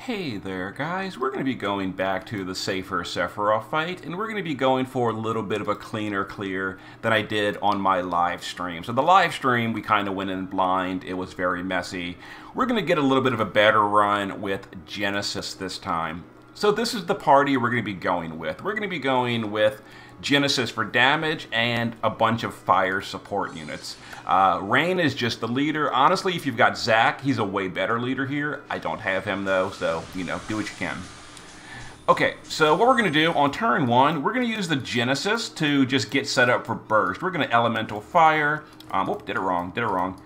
Hey there guys, we're going to be going back to the safer Sephiroth fight, and we're going to be going for a little bit of a cleaner clear than I did on my live stream. So the live stream, we kind of went in blind, it was very messy. We're going to get a little bit of a better run with Genesis this time. So this is the party we're going to be going with. We're going to be going with Genesis for damage and a bunch of fire support units. Rain is just the leader. Honestly, if you've got Zack, he's a way better leader here. I don't have him though, so, you know, do what you can. Okay, so what we're going to do on turn one, we're going to use the Genesis to just get set up for burst. We're going to Elemental Fire. Did it wrong.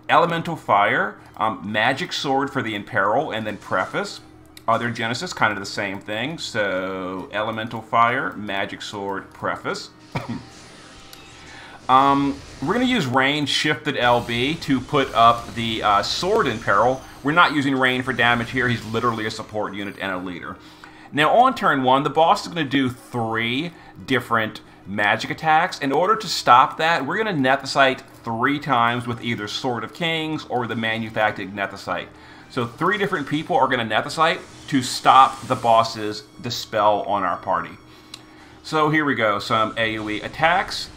Elemental Fire, Magic Sword for the Imperil, and then Preface. Other Genesis, kind of the same thing. So, Elemental Fire, Magic Sword, Preface. We're going to use Rain Shifted LB to put up the Sword in Peril. We're not using Rain for damage here. He's literally a support unit and a leader. Now, on turn one, the boss is going to do 3 different magic attacks. In order to stop that, we're going to Nethicite 3 times with either Sword of Kings or the Manufactured Nethicite. So 3 different people are going to Nethicite to stop the boss's Dispel on our party. So here we go, some AoE attacks.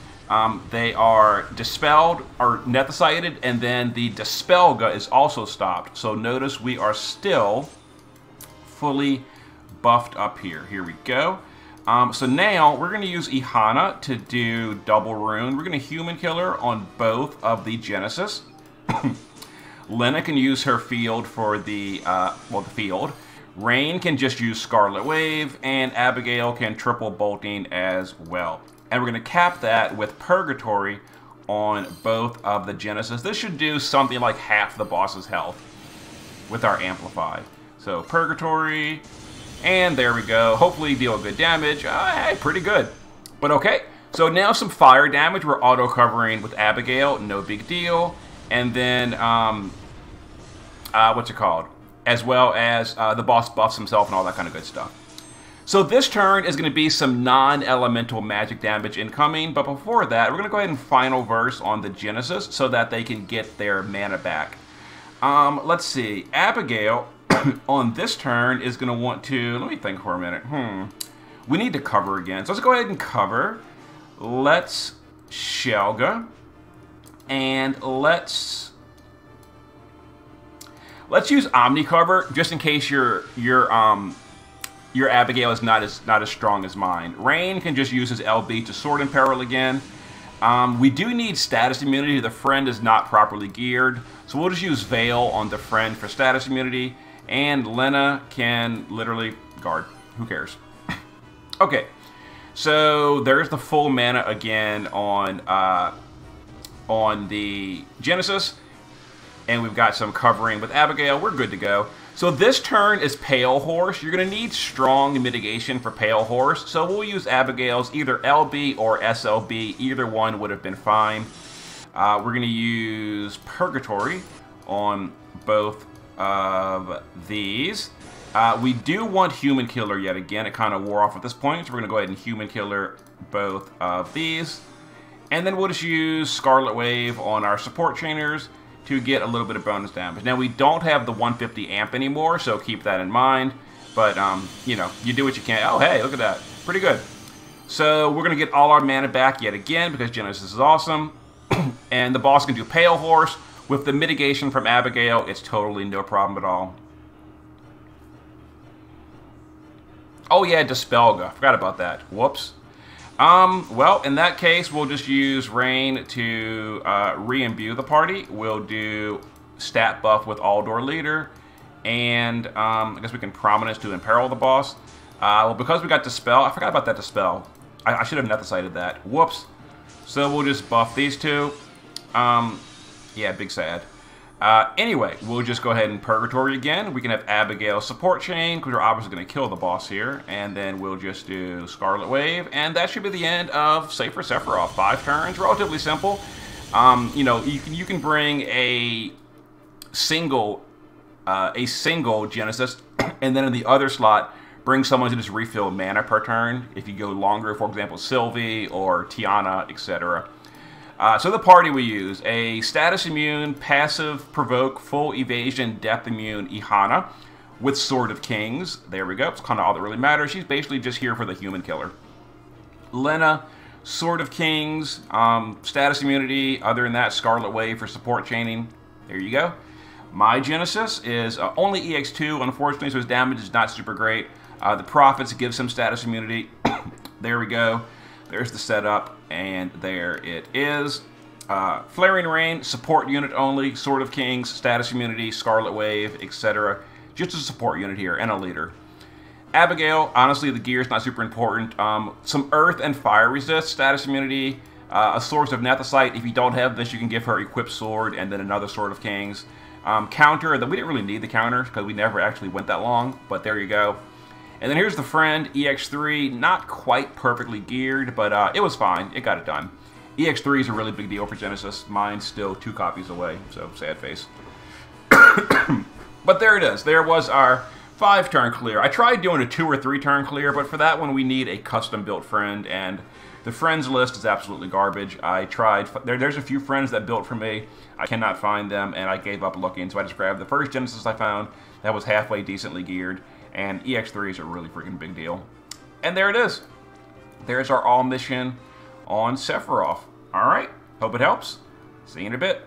They are dispelled or Nethicited, and then the Dispelga is also stopped. So notice we are still fully buffed up here. Here we go. So now we're going to use Ihana to do double rune. We're going to Human Killer on both of the Genesis. Lena can use her field for the field. Rain can just use Scarlet Wave, and Abigail can triple bolting as well. And we're going to cap that with Purgatory on both of the Genesis. This should do something like half the boss's health with our Amplify. So Purgatory, and there we go. Hopefully deal good damage. Hey, pretty good. But okay, so now some fire damage. We're auto-covering with Abigail, no big deal. And then, what's it called? As well as the boss buffs himself and all that kind of good stuff. So this turn is going to be some non-elemental magic damage incoming, but before that, we're going to go ahead and final verse on the Genesis so that they can get their mana back. Let's see. Abigail, on this turn, is going to want to... Let me think for a minute. We need to cover again. So let's go ahead and cover. Let's Shelga. And let's use Omni Cover just in case your Abigail is not as strong as mine. Rain can just use his LB to Sword in Peril again. We do need status immunity. The friend is not properly geared, so we'll just use Veil on the friend for status immunity. And Lena can literally guard. Who cares? Okay, so there's the full mana again on the Genesis. And we've got some covering with Abigail. We're good to go. So this turn is Pale Horse. You're going to need strong mitigation for Pale Horse. So we'll use Abigail's either LB or SLB. Either one would have been fine. We're going to use Purgatory on both of these. We do want Human Killer yet again. It kind of wore off at this point. So we're going to go ahead and Human Killer both of these. And then we'll just use Scarlet Wave on our support trainers to get a little bit of bonus damage. Now, we don't have the 150 amp anymore, so keep that in mind. But, you know, you do what you can. Oh, hey, look at that. Pretty good. So, we're going to get all our mana back yet again, because Genesis is awesome. And the boss can do Pale Horse. With the mitigation from Abigail, it's totally no problem at all. Oh, yeah, Dispelga. Forgot about that. Whoops. Well, in that case, we'll just use Rain to re-imbue the party. We'll do stat buff with Aldor Leader, and I guess we can Prominence to Imperil the boss. Well, because we got Dispel, I forgot about that Dispel. I should have Nethicited that. Whoops. So we'll just buff these two. Yeah, big sad. Anyway, we'll just go ahead and Purgatory again. We can have Abigail support chain, because we're obviously going to kill the boss here. And then we'll just do Scarlet Wave. And that should be the end of Safer Sephiroth. 5 turns, relatively simple. You know, you can bring a single Genesis, and then in the other slot, bring someone to just refill mana per turn. If you go longer, for example, Sylvie or Tiana, etc. So the party we use, a status immune, passive, provoke, full evasion, depth immune, Ihana. with Sword of Kings. There we go. It's kind of all that really matters. She's basically just here for the human killer. Lena, Sword of Kings, status immunity. Other than that, Scarlet Wave for support chaining. There you go. My Genesis is only EX2, unfortunately, so his damage is not super great. The Prophets gives him status immunity. There we go. There's the setup, and there it is. Flaring Rain, support unit only. Sword of Kings, status immunity, Scarlet Wave, etc. Just a support unit here, and a leader. Abigail, honestly, the gear is not super important. Some Earth and Fire resist, status immunity. A source of Nethicite. If you don't have this, you can give her Equipped Sword, and then another Sword of Kings. Counter, that we didn't really need the counter, because we never actually went that long, but there you go. And then here's the Friend, EX3, not quite perfectly geared, but it was fine. It got it done. EX3 is a really big deal for Genesis. Mine's still 2 copies away, so sad face. But there it is. There was our 5-turn clear. I tried doing a 2 or 3-turn clear, but for that one we need a custom-built Friend, and the Friends list is absolutely garbage. I tried. There's a few Friends that built for me. I cannot find them, and I gave up looking, so I just grabbed the first Genesis I found that was halfway decently geared. And EX3 is a really freaking big deal. And there it is. There's our all mission on Sephiroth. Alright, hope it helps. See you in a bit.